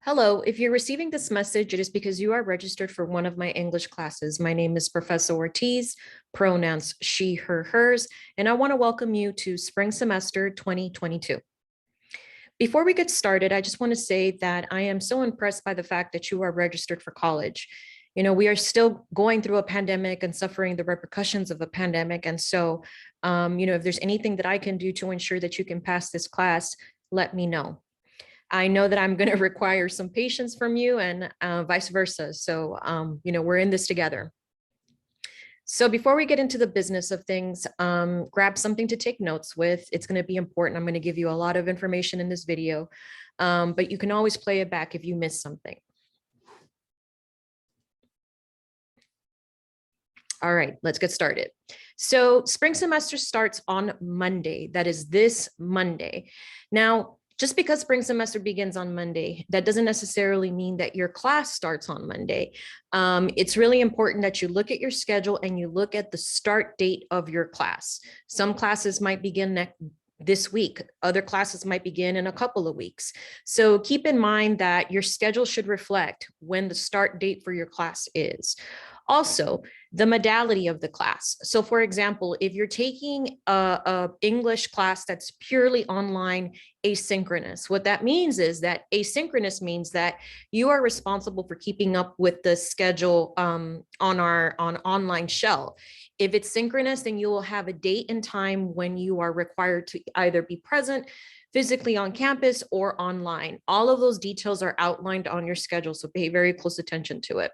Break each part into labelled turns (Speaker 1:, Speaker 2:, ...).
Speaker 1: Hello, if you're receiving this message, it is because you are registered for one of my English classes. My name is Professor Ortiz, pronouns she, her, hers, and I want to welcome you to spring semester 2022. Before we get started, I just want to say that I am so impressed by the fact that you are registered for college. You know, we are still going through a pandemic and suffering the repercussions of a pandemic. And so, if there's anything that I can do to ensure that you can pass this class, let me know. I know that I'm going to require some patience from you and vice versa. So, we're in this together. So before we get into the business of things, grab something to take notes with. It's going to be important. I'm going to give you a lot of information in this video, but you can always play it back if you miss something. All right, let's get started. So spring semester starts on Monday. That is this Monday. Now, just because spring semester begins on Monday, that doesn't necessarily mean that your class starts on Monday. It's really important that you look at your schedule and you look at the start date of your class. Some classes might begin this week. Other classes might begin in a couple of weeks. So keep in mind that your schedule should reflect when the start date for your class is. Also, the modality of the class. So for example, if you're taking a English class that's purely online, asynchronous, what that means is that asynchronous means that you are responsible for keeping up with the schedule on online shell. If it's synchronous, then you will have a date and time when you are required to either be present physically on campus or online. All of those details are outlined on your schedule, so pay very close attention to it.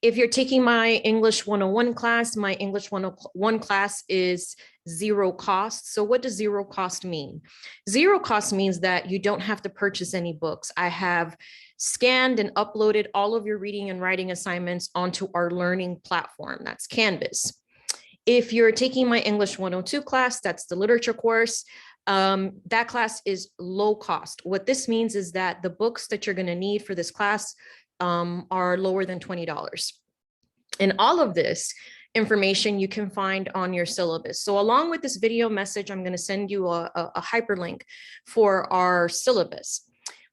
Speaker 1: If you're taking my English 101 class, my English 101 class is zero cost. So what does zero cost mean? Zero cost means that you don't have to purchase any books. I have scanned and uploaded all of your reading and writing assignments onto our learning platform. That's Canvas. If you're taking my English 102 class, that's the literature course. That class is low cost. What this means is that the books that you're going to need for this class are lower than $20. And all of this information you can find on your syllabus. So along with this video message, I'm going to send you a hyperlink for our syllabus.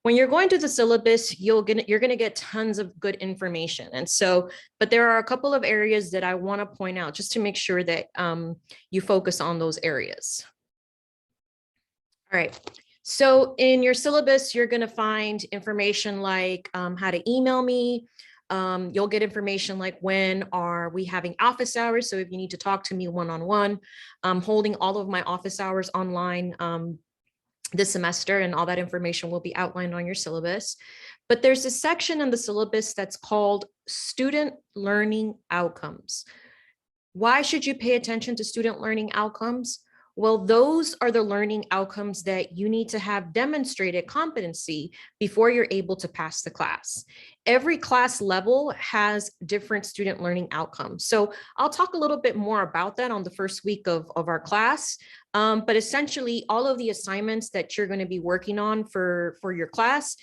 Speaker 1: When you're going to the syllabus, you're going to get tons of good information. And so, but there are a couple of areas that I want to point out just to make sure that you focus on those areas. All right. So in your syllabus, you're going to find information like how to email me. You'll get information like when are we having office hours. So if you need to talk to me one-on-one, I'm holding all of my office hours online this semester, and all that information will be outlined on your syllabus. But there's a section in the syllabus that's called student learning outcomes. Why should you pay attention to student learning outcomes? Well, those are the learning outcomes that you need to have demonstrated competency before you're able to pass the class. Every class level has different student learning outcomes. So I'll talk a little bit more about that on the first week of our class. But essentially, all of the assignments that you're going to be working on for your class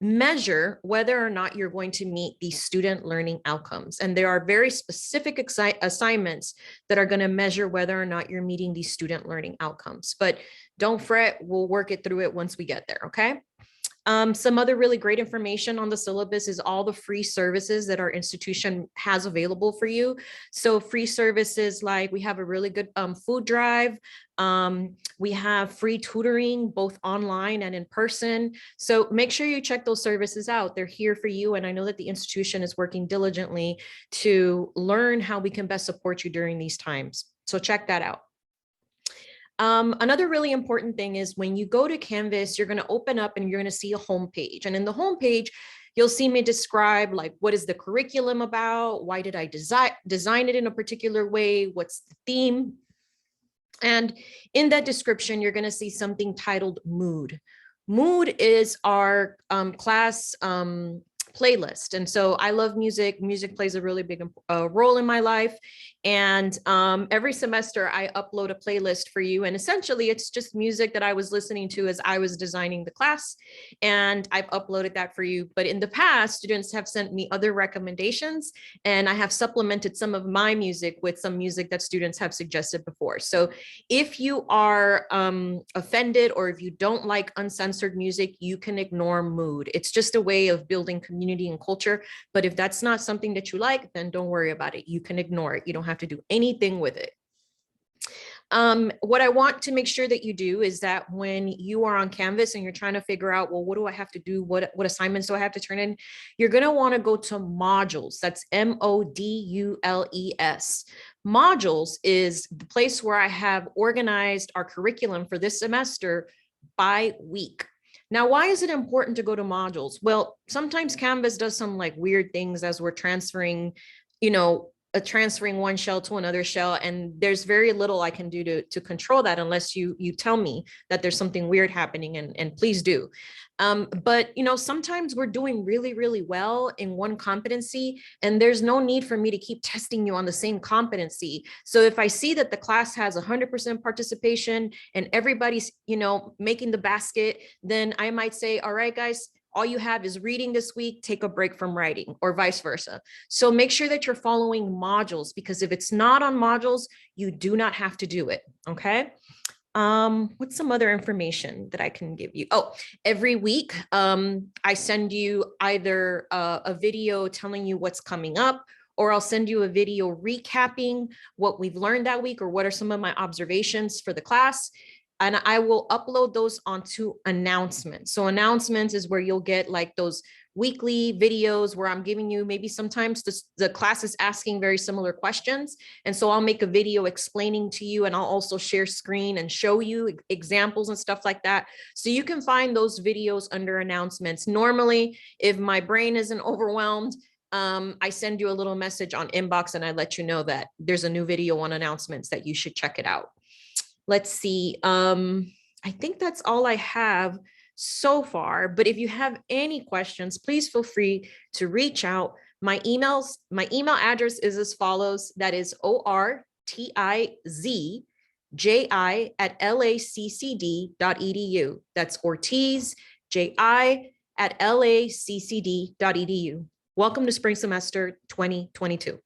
Speaker 1: measure whether or not you're going to meet these student learning outcomes. And there are very specific assignments that are going to measure whether or not you're meeting these student learning outcomes. But don't fret, we'll work it through it once we get there, okay? Some other really great information on the syllabus is all the free services that our institution has available for you. So free services like we have a really good food drive. We have free tutoring, both online and in person. So make sure you check those services out. They're here for you. And I know that the institution is working diligently to learn how we can best support you during these times. So check that out. Another really important thing is when you go to Canvas, you're going to open up and you're going to see a home page. And in the home page, you'll see me describe like, what is the curriculum about? Why did I design it in a particular way? What's the theme? And in that description, you're going to see something titled Mood. Mood is our class playlist. And so I love music. Music plays a really big role in my life. And every semester I upload a playlist for you. And essentially it's just music that I was listening to as I was designing the class. And I've uploaded that for you. But in the past, students have sent me other recommendations, and I have supplemented some of my music with some music that students have suggested before. So if you are offended, or if you don't like uncensored music, you can ignore mood. It's just a way of building community and culture. But if that's not something that you like, then don't worry about it. You can ignore it. You don't have to do anything with it. What I want to make sure that you do is that when you are on Canvas and you're trying to figure out, well, what do I have to do? What assignments do I have to turn in? You're going to want to go to modules. That's MODULES. Modules is the place where I have organized our curriculum for this semester by week. Now, why is it important to go to modules? Well, sometimes Canvas does some like weird things as we're transferring, transferring one shell to another shell, and there's very little I can do to control that unless you tell me that there's something weird happening, and please do. But sometimes we're doing really, really well in one competency, and there's no need for me to keep testing you on the same competency. So if I see that the class has 100% participation and everybody's making the basket, then I might say, all right, guys, all you have is reading this week, take a break from writing, or vice versa. So make sure that you're following modules, because if it's not on modules, you do not have to do it, okay? What's some other information that I can give you? Oh, every week, I send you either a video telling you what's coming up, or I'll send you a video recapping what we've learned that week, or what are some of my observations for the class. And I will upload those onto announcements. So announcements is where you'll get like those weekly videos where I'm giving you, maybe sometimes the class is asking very similar questions. And so I'll make a video explaining to you, and I'll also share screen and show you examples and stuff like that. So you can find those videos under announcements. Normally, if my brain isn't overwhelmed, I send you a little message on inbox and I let you know that there's a new video on announcements that you should check it out. Let's see. I think that's all I have so far, but if you have any questions, please feel free to reach out. My email address is as follows. That is ortizji@laccd.edu. That's ortizji@laccd.edu. Welcome to spring semester 2022.